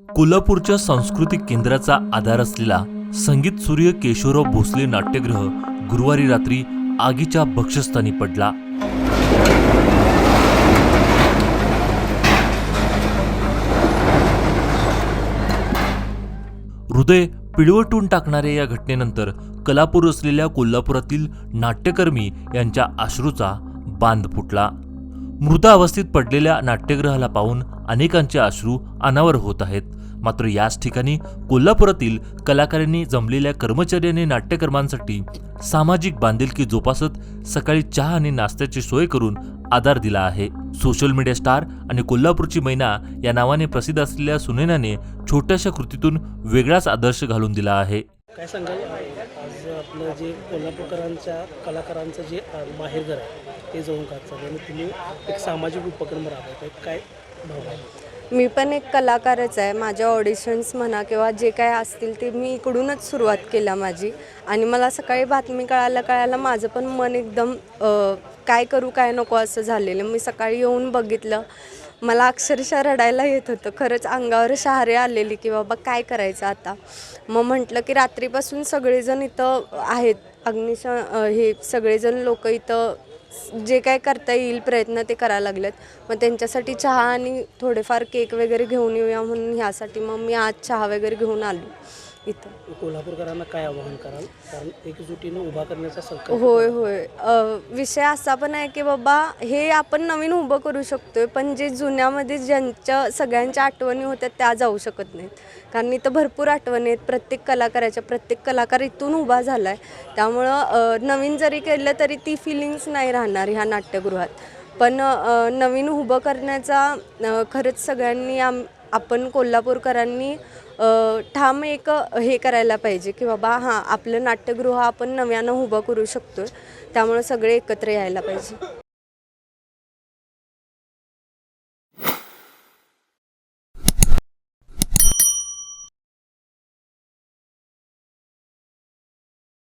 कोल्हापूरच्या सांस्कृतिक केंद्राचा आधार असलेला संगीत सूर्य केशवराव भोसले नाट्यगृह गुरुवारी रात्री आगीच्या भक्ष्यस्थानी पडला। हृदय पिळवटून टाकणाऱ्या या घटनेनंतर कलापूर असलेल्या कोल्हापुरातील नाट्यकर्मी यांच्या अश्रूचा बांध फुटला। मृत अवस्थेत पडलेल्या नाट्यगृहाला पाहून अनेकांचे अश्रू अनावर होत आहेत। मात्र याच ठिकाणी कोल्हापुरातील कलाकारांनी जमलेल्या कर्मचाऱ्यांनी नाट्यकर्मांसाठी सामाजिक बांधिलकी जोपासत सकाळी चहा आणि नाश्त्याची सोय करून आधार दिला आहे। सोशल मीडिया स्टार आणि कोल्हापूरची मैना या नावाने प्रसिद्ध असलेल्या सुनैनाने छोट्याशा कृतीतून वेगळाच आदर्श घालून दिला आहे। काय सांगाल, आज आपलं जे कोल्हापूरकरांच्या कलाकारांचं जे माहेरघर आहे ते जाऊन काढतात आणि तुम्ही एक सामाजिक उपक्रम राबवताय, काय भाव आहे? मी पण एक कलाकारच आहे। माझ्या ऑडिशन्स म्हणा किंवा जे काय असतील ते मी इकडूनच सुरुवात केला माझी। आणि मला सकाळी बातमी कळायला माझं पण मन एकदम काय करू काय नको असं झालेलं। मी सकाळी येऊन बघितलं, मला अक्षरशः रडायला येत होतं। खरंच अंगावर शहारे आलेली की बाबा काय करायचं आता। मग म्हटलं की रात्रीपासून सगळेजण इथं आहेत, हे सगळेजण लोक इथं जे काय करता येईल प्रयत्न ते करायला लागलेत। मग त्यांच्यासाठी चहा आणि थोडेफार केक वगैरे घेऊन येऊया म्हणून ह्यासाठी मग मी आज चहा वगैरे घेऊन आलो इथं। कोल्हापूरकरांना काय आवाहन कराल, कारण एकजुटीनं उभा करण्याचा संकल्प? होय विषय असा पण आहे की बाबा हे आपण नवीन उभं करू शकतोय, पण जे जुन्यामध्ये ज्यांच्या सगळ्यांच्या आठवणी होत्या त्या जाऊ शकत नाहीत। कारण इथं भरपूर आठवणी आहेत प्रत्येक कलाकाराच्या, प्रत्येक कलाकार इथून उभा झाला आहे। त्यामुळं नवीन जरी केलं तरी ती फिलिंग्स नाही राहणार ह्या नाट्यगृहात। पण नवीन उभं करण्याचा खरंच सगळ्यांनी आपण कोल्हापूरकरांनी ठाम एक हे करायला पाहिजे की बाबा हां, आपलं नाट्यगृह आपण नव्यानं उभं करू शकतो। त्यामुळे सगळे एकत्र यायला पाहिजे।